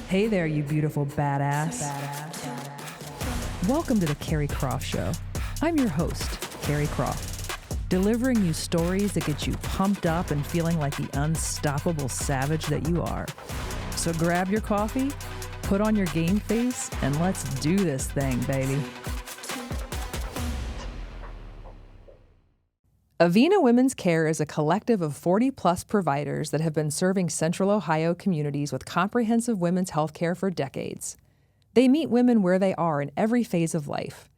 Hey there, you beautiful badass. Welcome to the Keri Croft Show. I'm your host, Keri Croft, delivering you stories that get you pumped up and feeling like the unstoppable savage that you are. So grab your coffee, put on your game face, and let's do this thing, baby. Avena Women's Care is a collective of 40-plus providers that have been serving Central Ohio communities with comprehensive women's health care for decades. They meet women where they are in every phase of life.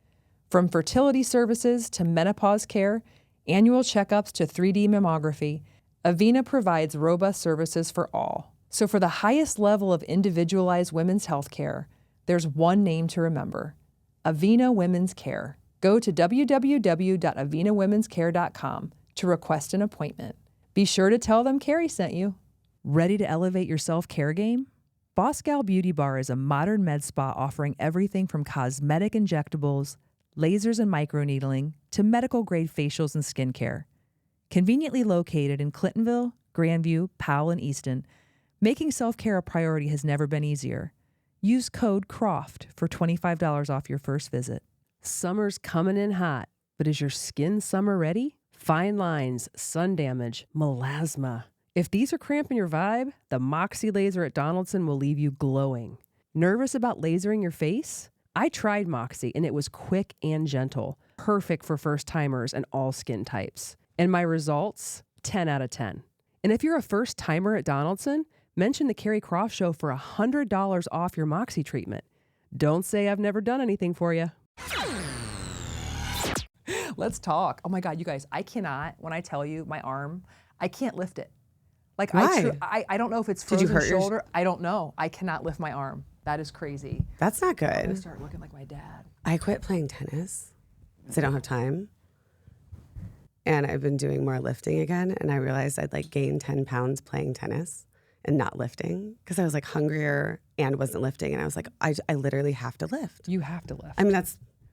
From fertility services to menopause care, annual checkups to 3D mammography, Avena provides robust services for all. So for the highest level of individualized women's health care, there's one name to remember: Avena Women's Care. Go to www.avenawomenscare.com to request an appointment. Be sure to tell them Keri sent you. Ready to elevate your self-care game? Boss Gal Beauty Bar is a modern med spa offering everything from cosmetic injectables, lasers and microneedling, to medical-grade facials and skincare. Conveniently located in Clintonville, Grandview, Powell, and Easton, making self-care a priority has never been easier. Use code CROFT for $25 off your first visit. Summer's coming in hot, but is your skin summer ready? Fine lines, sun damage, melasma. If these are cramping your vibe, the Moxie laser at Donaldson will leave you glowing. Nervous about lasering your face? I tried Moxie and it was quick and gentle, perfect for first-timers and all skin types. And my results? 10 out of 10. And if you're a first-timer at Donaldson, mention the Keri Croft Show for $100 off your Moxie treatment. Don't say I've never done anything for you. Let's talk. Oh my God, you guys, I cannot, when I tell you my arm, I can't lift it. Like, why? I don't know if it's frozen shoulder. I don't know. I cannot lift my arm. That is crazy. That's not good. I'm gonna start looking like my dad. I quit playing tennis because I don't have time. And I've been doing more lifting again. And I realized I'd like gained 10 pounds playing tennis and not lifting because I was like hungrier and wasn't lifting. And I was like, I literally have to lift. You have to lift. I mean,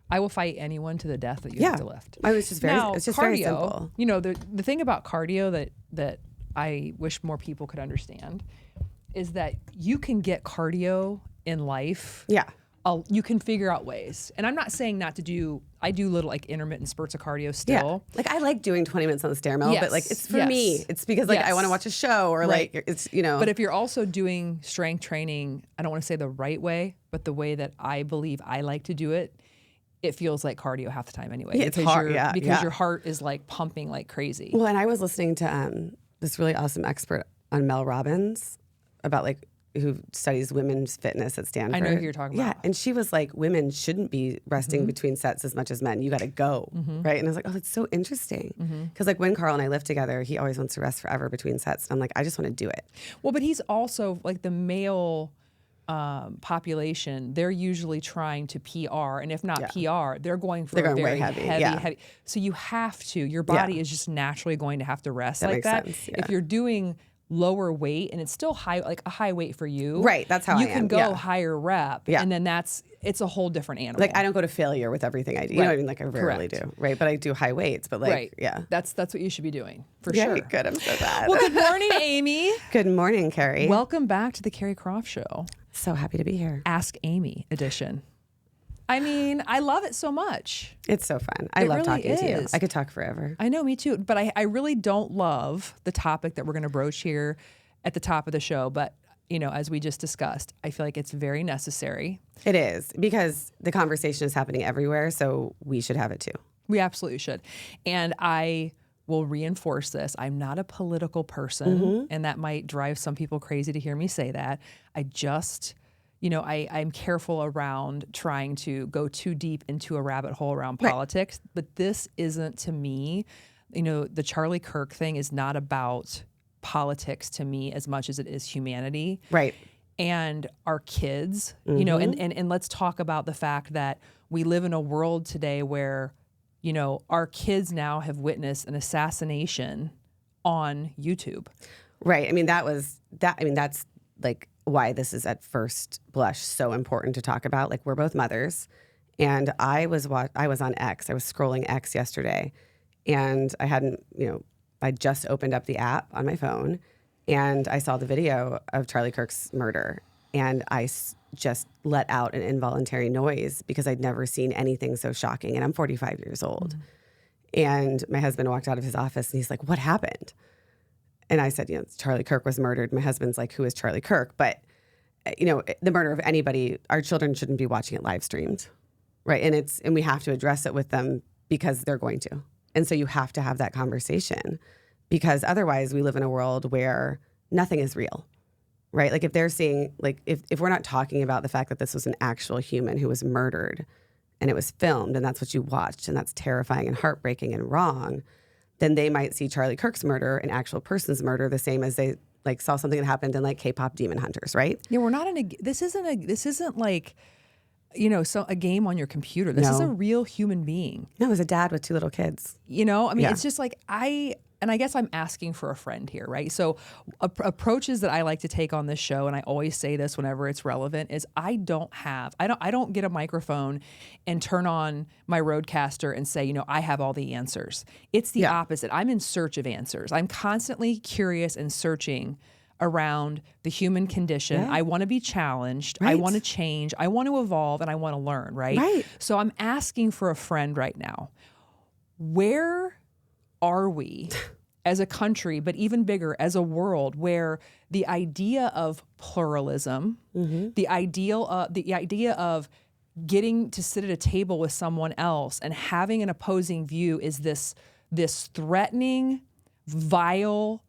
I will fight anyone to the death that you have to lift. I was just very, now, it's just cardio, very simple. You know, the thing about cardio that I wish more people could understand is that you can get cardio in life. Yeah. You can figure out ways. And I'm not saying not to do, I do little like intermittent spurts of cardio still. Yeah. Like I like doing 20 minutes on the stair mill, but like it's for me. It's because like I want to watch a show or like it's, you know. But if you're also doing strength training, I don't want to say the right way, but the way that I believe I like to do it, it feels like cardio half the time anyway. Yeah, it's hard, because your heart is like pumping like crazy. Well, and I was listening to this really awesome expert on Mel Robbins about like who studies women's fitness at Stanford. I know who you're talking about. Yeah, and she was like, women shouldn't be resting between sets as much as men. You got to go, right? And I was like, oh, that's so interesting. Because like when Carl and I live together, he always wants to rest forever between sets. And I'm like, I just want to do it. Well, but he's also like the male population. They're usually trying to PR, and if not PR, they're going for a very heavy. So you have to. Your body is just naturally going to have to rest that like makes that. Sense, yeah. If you're doing lower weight and it's still high, like a high weight for you, right? That's how you can go higher rep, and then it's a whole different animal. Like I don't go to failure with everything I do. You know what I mean? Like I rarely do, right? But I do high weights. But like, that's what you should be doing for sure. Good. I'm so glad. Well, good morning, Amy. Good morning, Keri. Welcome back to the Keri Croft Show. So happy to be here. Ask Amy edition. I mean, I love it so much. It's so fun. I love talking to you. I could talk forever. I know, me too. But I really don't love the topic that we're going to broach here at the top of the show. But, you know, as we just discussed, I feel like it's very necessary. It is, because the conversation is happening everywhere, so we should have it too. We absolutely should. And I will reinforce this. I'm not a political person, and that might drive some people crazy to hear me say that. I just, you know, I'm careful around trying to go too deep into a rabbit hole around politics, but this isn't, to me, you know, the Charlie Kirk thing is not about politics to me as much as it is humanity. Right. And our kids, you know, and let's talk about the fact that we live in a world today where, you know, our kids now have witnessed an assassination on YouTube. Right. I mean, that's like why this is at first blush so important to talk about. Like, we're both mothers, and I was on X. I was scrolling X yesterday, and I hadn't, you know, I just opened up the app on my phone, And I saw the video of Charlie Kirk's murder, and I just let out an involuntary noise because I'd never seen anything so shocking. And I'm 45 years old. And my husband walked out of his office and he's like, what happened? And I said, Charlie Kirk was murdered. My husband's like, who is Charlie Kirk? But, the murder of anybody, our children shouldn't be watching it live streamed, right? And we have to address it with them because they're going to. And so you have to have that conversation, because otherwise we live in a world where nothing is real, right? Like if they're seeing, like if we're not talking about the fact that this was an actual human who was murdered and it was filmed and that's what you watched and that's terrifying and heartbreaking and wrong, then they might see Charlie Kirk's murder, an actual person's murder, the same as they like saw something that happened in like K-pop Demon Hunters, right? Yeah, we're not in a. This isn't like, so a game on your computer. This is a real human being. No, it was a dad with 2 little kids. It's just like I guess I'm asking for a friend here, right? So approaches that I like to take on this show, and I always say this whenever it's relevant, is I don't get a microphone and turn on my Rodecaster and say, I have all the answers. It's the opposite. I'm in search of answers. I'm constantly curious and searching around the human condition. I want to be challenged. Right. I want to change. I want to evolve, and I want to learn, right? Right. So I'm asking for a friend right now. Where are we as a country, but even bigger as a world, where the idea of pluralism, the idea of getting to sit at a table with someone else and having an opposing view is this threatening, vile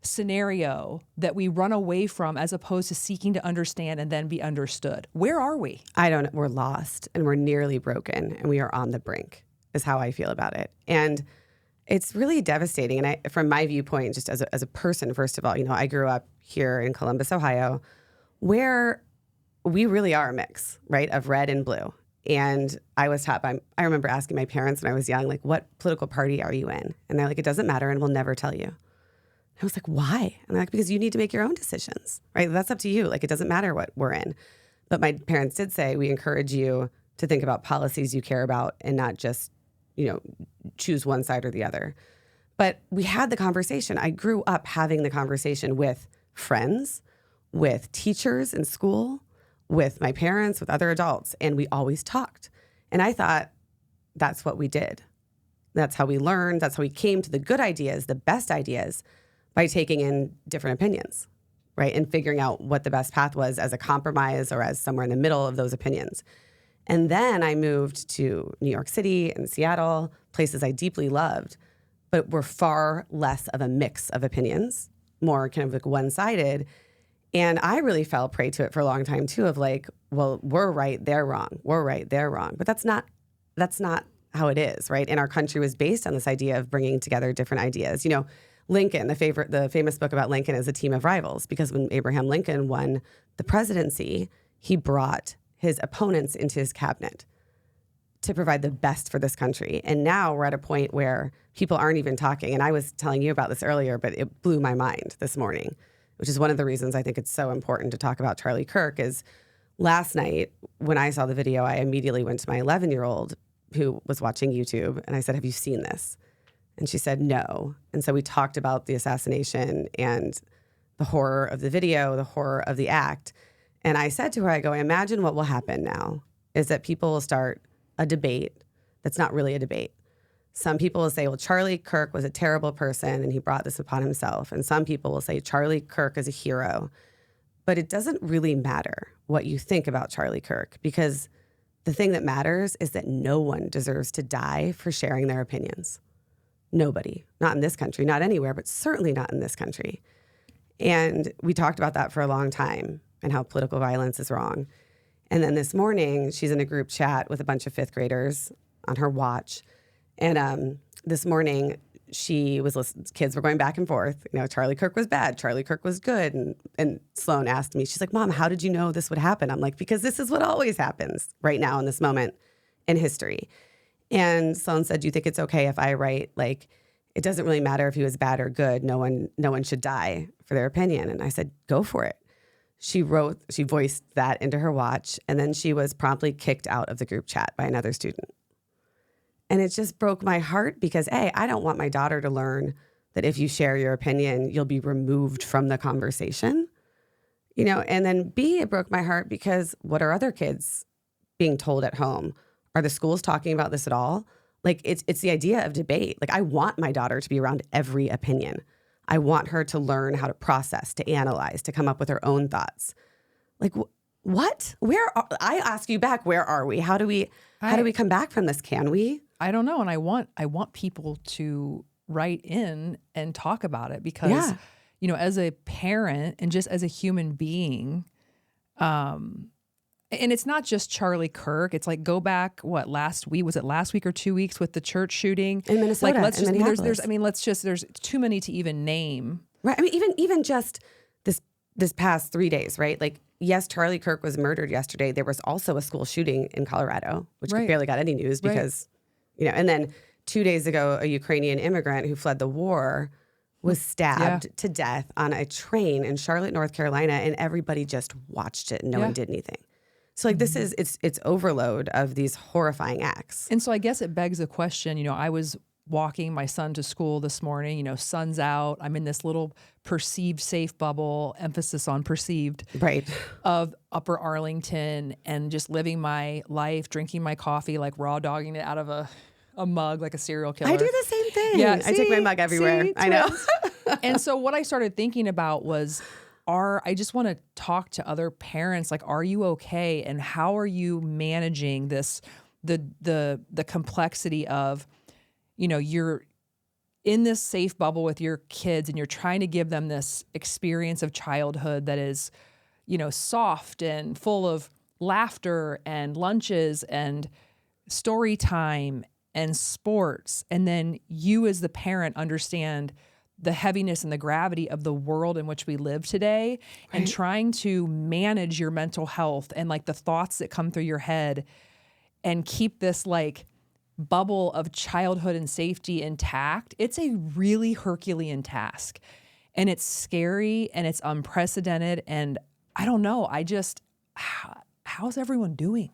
scenario that we run away from, as opposed to seeking to understand and then be understood? Where are we? We're lost and we're nearly broken and we are on the brink, is how I feel about it. And it's really devastating. And from my viewpoint, just as a person, first of all, I grew up here in Columbus, Ohio, where we really are a mix, right, of red and blue. And I was taught I remember asking my parents when I was young, like, what political party are you in? And they're like, it doesn't matter and we'll never tell you. I was like, why? And they're like, because you need to make your own decisions, right? That's up to you. Like, it doesn't matter what we're in. But my parents did say, we encourage you to think about policies you care about and not just, choose one side or the other. But we had the conversation. I grew up having the conversation with friends, with teachers in school, with my parents, with other adults, and we always talked. And I thought that's what we did. That's how we learned. That's how we came to the good ideas, the best ideas, by taking in different opinions, right? And figuring out what the best path was as a compromise or as somewhere in the middle of those opinions. And then I moved to New York City and Seattle, places I deeply loved, but were far less of a mix of opinions, more kind of like one-sided. And I really fell prey to it for a long time too, of like, well, we're right, they're wrong. We're right, they're wrong. But that's not how it is, right? And our country was based on this idea of bringing together different ideas. Lincoln, the famous book about Lincoln, is A Team of Rivals, because when Abraham Lincoln won the presidency, he brought his opponents into his cabinet to provide the best for this country. And now we're at a point where people aren't even talking. And I was telling you about this earlier, but it blew my mind this morning, which is one of the reasons I think it's so important to talk about Charlie Kirk. Is last night when I saw the video, I immediately went to my 11-year-old who was watching YouTube, and I said, have you seen this? And she said, no. And so we talked about the assassination and the horror of the video, the horror of the act. And I said to her, I go, imagine what will happen now is that people will start a debate that's not really a debate. Some people will say, well, Charlie Kirk was a terrible person and he brought this upon himself. And some people will say Charlie Kirk is a hero. But it doesn't really matter what you think about Charlie Kirk, because the thing that matters is that no one deserves to die for sharing their opinions. Nobody. Not in this country, not anywhere, but certainly not in this country. And we talked about that for a long time and how political violence is wrong. And then this morning, she's in a group chat with a bunch of fifth graders on her watch. And this morning, she was listening. Kids were going back and forth. Charlie Kirk was bad. Charlie Kirk was good. And Sloan asked me, she's like, Mom, how did you know this would happen? I'm like, because this is what always happens right now in this moment in history. And Sloan said, do you think it's okay if I write, like, it doesn't really matter if he was bad or good. No one should die for their opinion. And I said, go for it. She voiced that into her watch, and then she was promptly kicked out of the group chat by another student. And it just broke my heart because, A, I don't want my daughter to learn that if you share your opinion, you'll be removed from the conversation. And then B, it broke my heart because what are other kids being told at home? Are the schools talking about this at all? Like, it's the idea of debate. Like, I want my daughter to be around every opinion. I want her to learn how to process, to analyze, to come up with her own thoughts. Like, what? I ask you back, where are we? How do we come back from this? Can we? I don't know. And I want people to write in and talk about it because, as a parent and just as a human being, and it's not just Charlie Kirk. It's like, go back, last week? Was it last week or 2 weeks with the church shooting? In Minnesota, in Minneapolis. There's too many to even name. Right. I mean, even just this past 3 days, right? Like, yes, Charlie Kirk was murdered yesterday. There was also a school shooting in Colorado, which barely got any news because, and then 2 days ago, a Ukrainian immigrant who fled the war was stabbed to death on a train in Charlotte, North Carolina, and everybody just watched it and no one did anything. So like this is it's overload of these horrifying acts. And so I guess it begs the question, I was walking my son to school this morning, sun's out. I'm in this little perceived safe bubble, emphasis on perceived, right, of Upper Arlington and just living my life, drinking my coffee, like raw dogging it out of a mug like a serial killer. I do the same thing. Yeah, I take my mug everywhere. I know. And so what I started thinking about was, I just want to talk to other parents. Like, are you okay? And how are you managing this, the complexity of, you're in this safe bubble with your kids and you're trying to give them this experience of childhood that is, soft and full of laughter and lunches and story time and sports. And then you as the parent understand the heaviness and the gravity of the world in which we live today, and trying to manage your mental health and like the thoughts that come through your head and keep this like bubble of childhood and safety intact. It's a really Herculean task, and it's scary and it's unprecedented. And I don't know, how's everyone doing?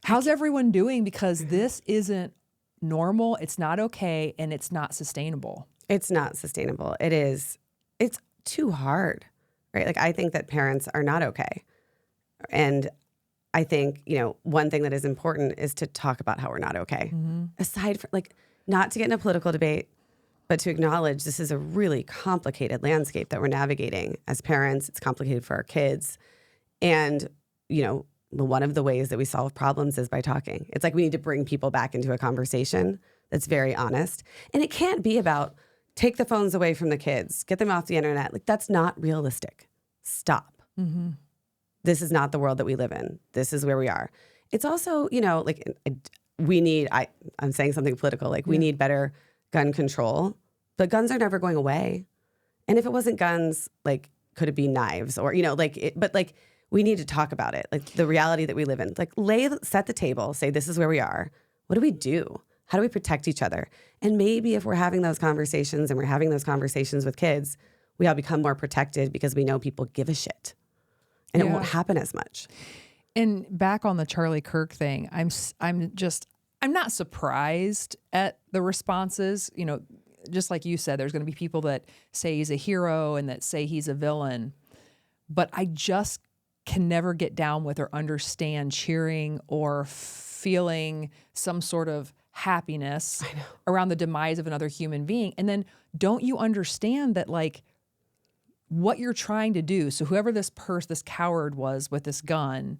How's everyone doing? Because this isn't normal. It's not okay. And it's not sustainable. It's not sustainable. It's too hard, right? Like, I think that parents are not okay. And I think, one thing that is important is to talk about how we're not okay. Mm-hmm. Aside from, not to get in a political debate, but to acknowledge this is a really complicated landscape that we're navigating as parents. It's complicated for our kids. And, one of the ways that we solve problems is by talking. It's like we need to bring people back into a conversation that's very honest. And it can't be about take the phones away from the kids, get them off the internet. Like, that's not realistic. Stop. Mm-hmm. This is not the world that we live in. This is where we are. It's also, we need, I'm saying something political, we need better gun control, but guns are never going away. And if it wasn't guns, could it be knives or, we need to talk about it. Like, the reality that we live in, set the table, say, this is where we are. What do we do? How do we protect each other? And maybe if we're having those conversations and we're having those conversations with kids, we all become more protected because we know people give a shit. And it won't happen as much. And back on the Charlie Kirk thing, I'm not surprised at the responses. Just like you said, there's going to be people that say he's a hero and that say he's a villain. But I just can never get down with or understand cheering or feeling some sort of happiness around the demise of another human being. And then don't you understand that what you're trying to do? So whoever this coward was with this gun,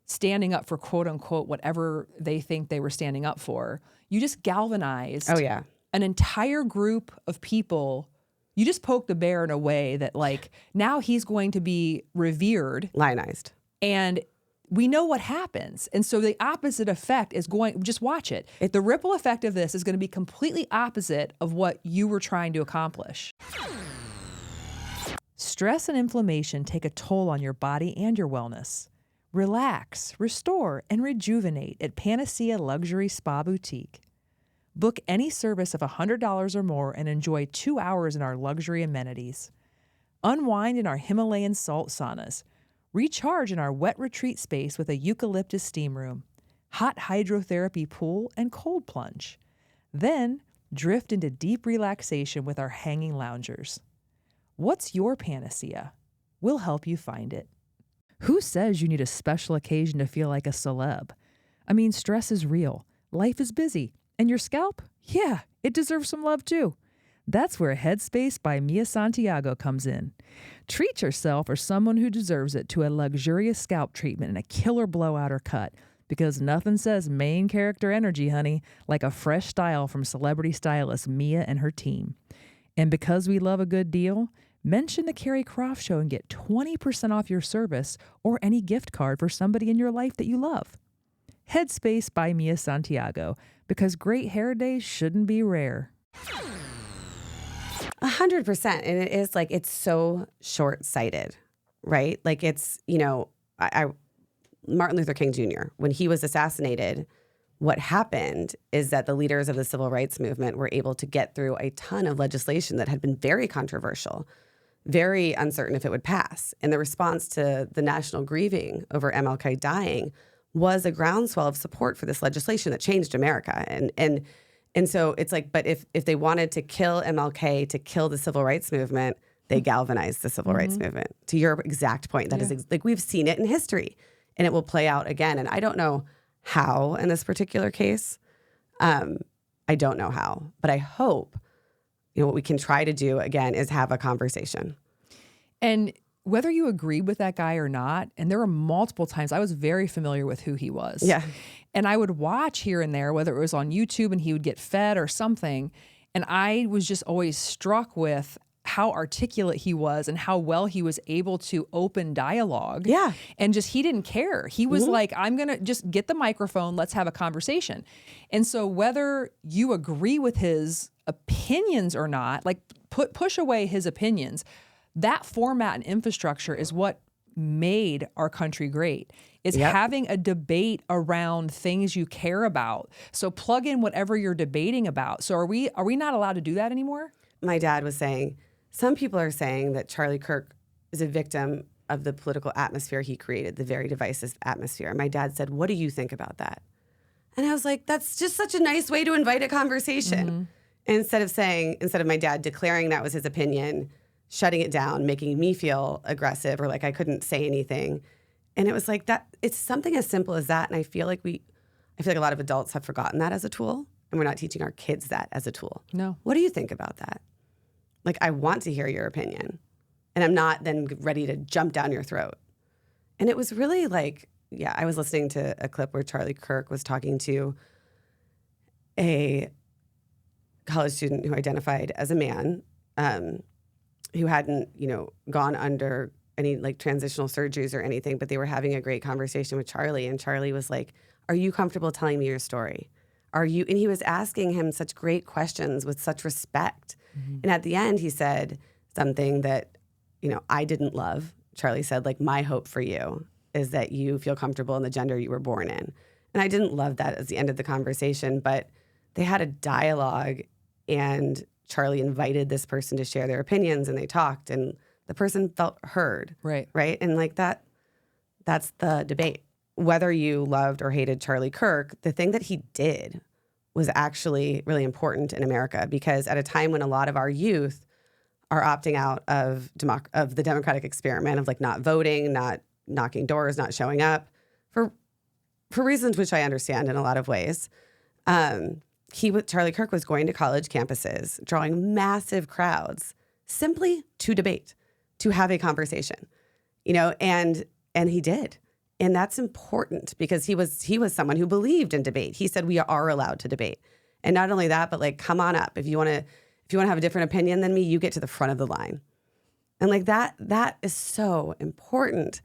standing up for quote unquote whatever they think they were standing up for, you just galvanized an entire group of people. You just poked the bear in a way that now he's going to be revered, lionized, and we know what happens. And so the opposite effect is just watch it. The ripple effect of this is going to be completely opposite of what you were trying to accomplish. Stress and inflammation take a toll on your body and your wellness. Relax, restore, and rejuvenate at Panacea Luxury Spa Boutique. Book any service of $100 or more and enjoy 2 hours in our luxury amenities. Unwind in our Himalayan salt saunas. Recharge in our wet retreat space with a eucalyptus steam room, hot hydrotherapy pool, and cold plunge. Then drift into deep relaxation with our hanging loungers. What's your panacea? We'll help you find it. Who says you need a special occasion to feel like a celeb? I mean, stress is real. Life is busy. And your scalp? Yeah, it deserves some love too. That's where Headspace by Mia Santiago comes in. Treat yourself or someone who deserves it to a luxurious scalp treatment and a killer blowout or cut, because nothing says main character energy, honey, like a fresh style from celebrity stylist Mia and her team. And because we love a good deal, mention the Keri Croft Show and get 20% off your service or any gift card for somebody in your life that you love. Headspace by Mia Santiago, because great hair days shouldn't be rare. 100%. And it is like, it's so short-sighted, right? Like it's, Martin Luther King Jr., when he was assassinated, what happened is that the leaders of the civil rights movement were able to get through a ton of legislation that had been very controversial, very uncertain if it would pass. And the response to the national grieving over MLK dying was a groundswell of support for this legislation that changed America. And so it's like, but if they wanted to kill MLK to kill the civil rights movement, they galvanized the civil rights movement. To your exact point, that is like we've seen it in history, and it will play out again. And I don't know how in this particular case. I don't know how, but I hope what we can try to do again is have a conversation. And whether you agree with that guy or not, and there were multiple times I was very familiar with who he was. Yeah. And I would watch here and there, whether it was on YouTube and he would get fed or something. And I was just always struck with how articulate he was and how well he was able to open dialogue. Yeah. And just, he didn't care. He was like, I'm going to just get the microphone. Let's have a conversation. And so whether you agree with his opinions or not, like push away his opinions, that format and infrastructure is what made our country great. Is having a debate around things you care about. So plug in whatever you're debating about. So are we not allowed to do that anymore? My dad was saying, some people are saying that Charlie Kirk is a victim of the political atmosphere he created, the very divisive atmosphere. And my dad said, what do you think about that? And I was like, that's just such a nice way to invite a conversation. Instead of my dad declaring that was his opinion, shutting it down, making me feel aggressive or like I couldn't say anything. And it was like that, it's something as simple as that. And I feel like a lot of adults have forgotten that as a tool, and we're not teaching our kids that as a tool. No. What do you think about that? Like, I want to hear your opinion, and I'm not then ready to jump down your throat. And it was really like, I was listening to a clip where Charlie Kirk was talking to a college student who identified as a man, who hadn't, gone under any like transitional surgeries or anything, but they were having a great conversation with Charlie. And Charlie was like, are you comfortable telling me your story? Are you? And he was asking him such great questions with such respect. And at the end, he said something that, I didn't love. Charlie said, like, my hope for you is that you feel comfortable in the gender you were born in. And I didn't love that as the end of the conversation, but they had a dialogue, and Charlie invited this person to share their opinions, and they talked, and the person felt heard. Right. Right. And like that's the debate. Whether you loved or hated Charlie Kirk, the thing that he did was actually really important in America, because at a time when a lot of our youth are opting out of the democratic experiment of like not voting, not knocking doors, not showing up for reasons which I understand in a lot of ways. Charlie Kirk was going to college campuses, drawing massive crowds simply to debate, to have a conversation, and he did. And that's important because he was someone who believed in debate. He said we are allowed to debate. And not only that, but like, come on up. If you want to have a different opinion than me, you get to the front of the line. And like that is so important.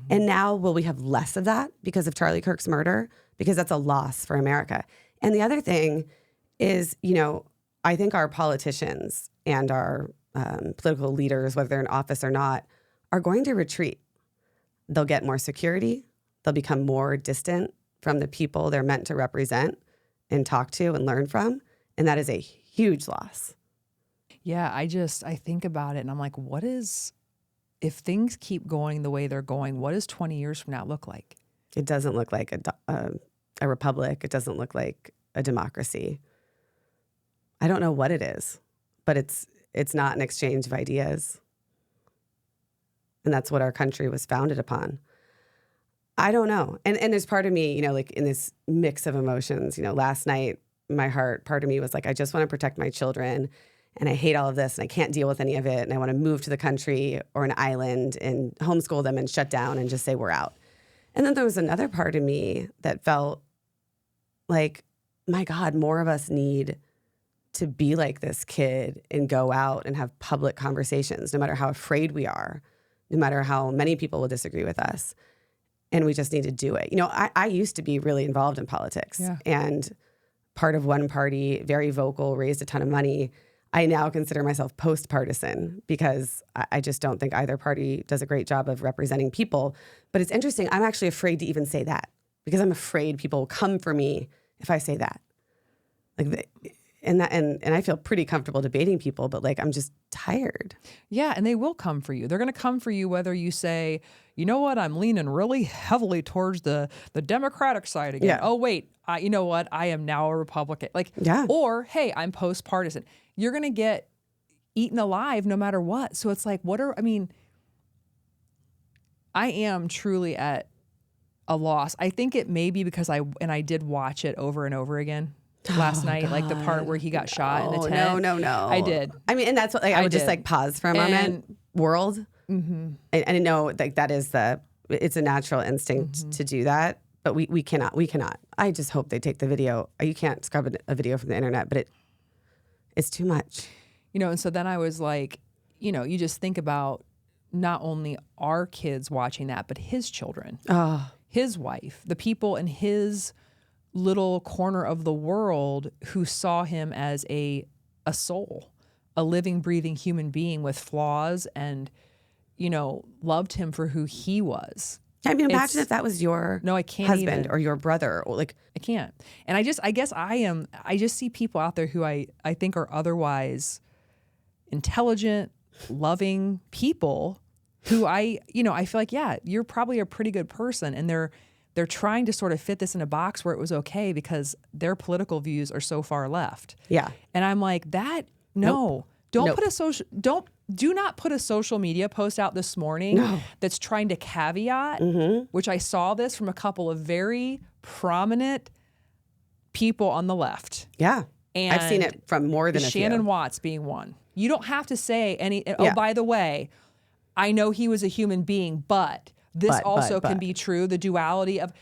And now will we have less of that because of Charlie Kirk's murder? Because that's a loss for America. And the other thing is, I think our politicians and our political leaders, whether they're in office or not, are going to retreat. They'll get more security. They'll become more distant from the people they're meant to represent and talk to and learn from. And that is a huge loss. Yeah, I think about it and I'm like, if things keep going the way they're going, what does 20 years from now look like? It doesn't look like a republic. It doesn't look like a democracy. I don't know what it is, but it's not an exchange of ideas. And that's what our country was founded upon. I don't know. And there's part of me, you know, like in this mix of emotions, you know, last night, part of me was like, I just want to protect my children and I hate all of this and I can't deal with any of it. And I want to move to the country or an island and homeschool them and shut down and just say we're out. And then there was another part of me that felt like, my God, more of us need to be like this kid and go out and have public conversations, no matter how afraid we are, no matter how many people will disagree with us. And we just need to do it. You know, I used to be really involved in politics and part of one party, very vocal, raised a ton of money. I now consider myself post-partisan because I just don't think either party does a great job of representing people. But it's interesting. I'm actually afraid to even say that because I'm afraid people will come for me if I say that. And I feel pretty comfortable debating people, but like I'm just tired. Yeah, and they will come for you. They're going to come for you whether you say, you know what, I'm leaning really heavily towards the Democratic side again. Yeah. Oh, wait, you know what, I am now a Republican. Or, hey, I'm post-partisan. You're going to get eaten alive no matter what. So it's like, I am truly at a loss. I think it may be because I did watch it over and over again. Last night, God. Like the part where he got shot in the tent. No. I did. I mean, and that's what I would just like pause for a moment. World. Mm-hmm. And I know like that is it's a natural instinct to do that, but we cannot. I just hope they take the video. You can't scrub a video from the internet, but it's too much. You know, and so then I was like, you know, you just think about not only our kids watching that, but his children, his wife, the people in his little corner of the world who saw him as a soul, a living, breathing human being with flaws and, you know, loved him for who he was. I mean, imagine if that was your husband or your brother. Or like, I can't. And I just see people out there who I think are otherwise intelligent, loving people who I feel like, yeah, you're probably a pretty good person. And they're trying to sort of fit this in a box where it was okay because their political views are so far left. Yeah. And I'm like, no. Do not put a social media post out this morning that's trying to caveat, which I saw this from a couple of very prominent people on the left. Yeah. And I've seen it from more than a few. Shannon Watts being one. You don't have to say by the way, I know he was a human being, but this also can be true, the duality of,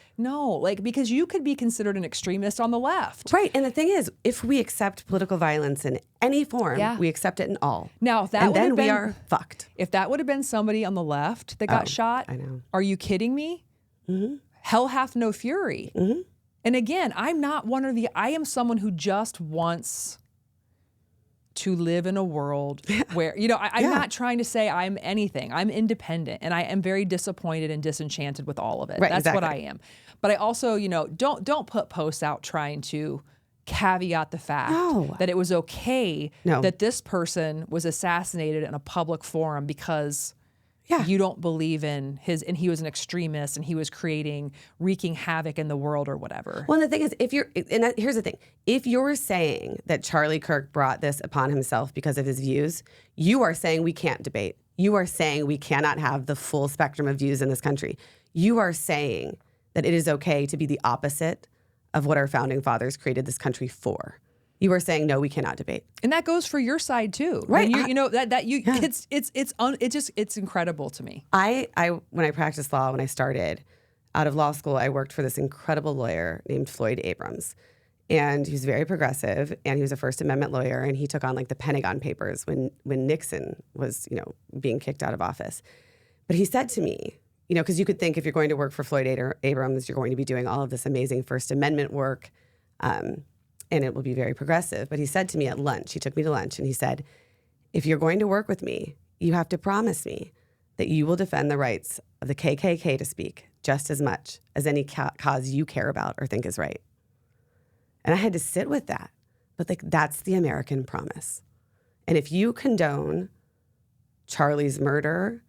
because you could be considered an extremist on the left. Right. And the thing is, if we accept political violence in any form, we accept it in all. Now, if we are fucked. If that would have been somebody on the left that got shot, I know. Are you kidding me? Mm-hmm. Hell hath no fury. Mm-hmm. And again, I am someone who just wants to live in a world where, I'm not trying to say I'm anything. I'm independent, and I am very disappointed and disenchanted with all of it. Right, That's exactly. what I am. But I also, don't put posts out trying to caveat the fact that it was okay that this person was assassinated in a public forum because you don't believe in and he was an extremist and he was wreaking havoc in the world or whatever. Well, and the thing is, here's the thing. If you're saying that Charlie Kirk brought this upon himself because of his views, you are saying we can't debate. You are saying we cannot have the full spectrum of views in this country. You are saying that it is okay to be the opposite of what our founding fathers created this country for. You are saying, no, we cannot debate. And that goes for your side too. Right. It's incredible to me. When I practiced law, when I started out of law school, I worked for this incredible lawyer named Floyd Abrams. And he was very progressive, and he was a First Amendment lawyer, and he took on like the Pentagon Papers when Nixon was, being kicked out of office. But he said to me, because you could think if you're going to work for Floyd Abrams, you're going to be doing all of this amazing First Amendment work, and it will be very progressive. But he said to me at lunch, he took me to lunch, and he said, if you're going to work with me, you have to promise me that you will defend the rights of the KKK to speak just as much as any cause you care about or think is right. And I had to sit with that. But that's the American promise. And if you condone Charlie's murder,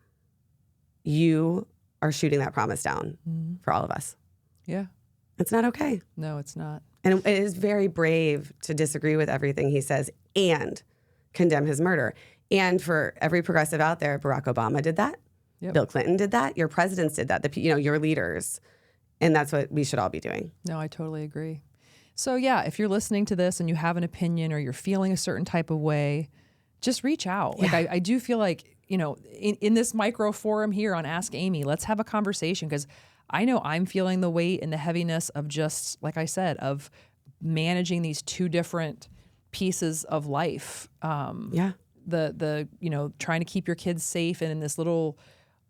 you are shooting that promise down for all of us. Yeah. It's not okay. No, it's not. And it is very brave to disagree with everything he says and condemn his murder. And for every progressive out there, Barack Obama did that. Yep. Bill Clinton did that. Your presidents did that. Your leaders. And that's what we should all be doing. No, I totally agree. So yeah, if you're listening to this and you have an opinion or you're feeling a certain type of way, just reach out. Yeah. Like I do feel like, in this micro forum here on Ask Amy, let's have a conversation, because I know I'm feeling the weight and the heaviness of just, like I said, of managing these two different pieces of life. The trying to keep your kids safe and in this little,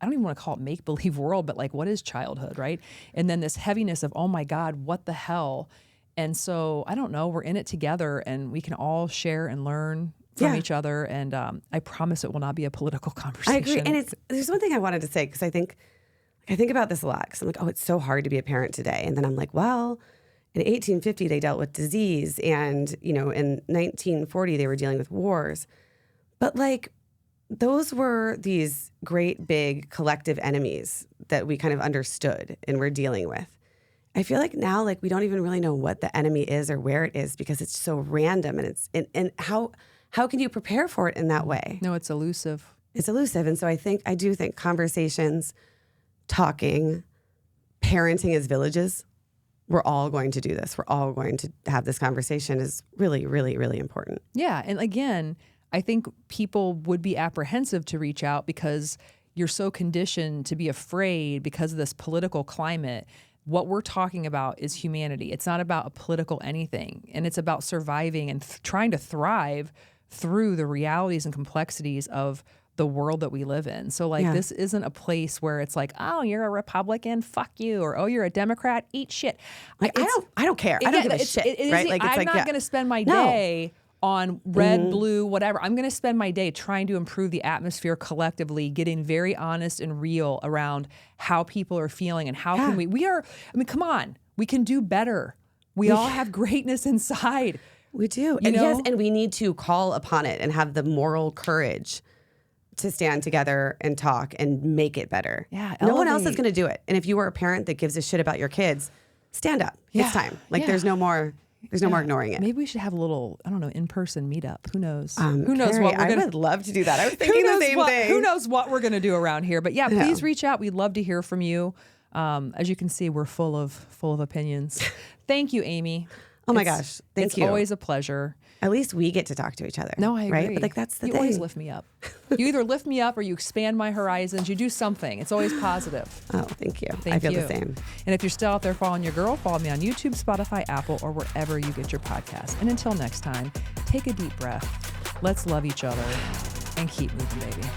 I don't even want to call it make-believe world, but like, what is childhood, right? And then this heaviness of, oh my God, what the hell? And so, I don't know, we're in it together and we can all share and learn from each other. And I promise it will not be a political conversation. I agree. And there's one thing I wanted to say, because I think about this a lot, because I'm like, oh, it's so hard to be a parent today. And then I'm like, well, in 1850, they dealt with disease. And, in 1940, they were dealing with wars. But like, those were these great big collective enemies that we kind of understood and we're dealing with. I feel like now, like, we don't even really know what the enemy is or where it is, because it's so random, and and how can you prepare for it in that way? No, it's elusive. It's elusive. And so I do think conversations, talking, parenting as villages, we're all going to do this. We're all going to have this conversation is really, really, really important. Yeah. And again, I think people would be apprehensive to reach out because you're so conditioned to be afraid because of this political climate. What we're talking about is humanity. It's not about a political anything. And it's about surviving and trying to thrive through the realities and complexities of the world that we live in. So this isn't a place where it's like, oh, you're a Republican, fuck you, or oh, you're a Democrat, eat shit. Like, I don't care. I don't give a shit. Right? Like, I'm not going to spend my day on red, blue, whatever. I'm going to spend my day trying to improve the atmosphere collectively, getting very honest and real around how people are feeling and how can come on, we can do better. We all have greatness inside. We do. Yes, and we need to call upon it and have the moral courage to stand together and talk and make it better. Yeah, no one else is going to do it. And if you are a parent that gives a shit about your kids, stand up. It's time. Like, there's no more ignoring it. Maybe we should have a little, I don't know, in-person meetup. Who knows? Who knows Keri, what we're going to... I would love to do that. I was thinking the same thing. Who knows what we're going to do around here? But yeah, please reach out. We'd love to hear from you. As you can see, we're full of opinions. Thank you, Amy. Oh my gosh. Thank you. It's always a pleasure. At least we get to talk to each other. No, I agree. Right? But like, that's the thing. You always lift me up. You either lift me up or you expand my horizons. You do something. It's always positive. Oh, thank you. I feel the same. And if you're still out there following your girl, follow me on YouTube, Spotify, Apple, or wherever you get your podcasts. And until next time, take a deep breath. Let's love each other and keep moving, baby.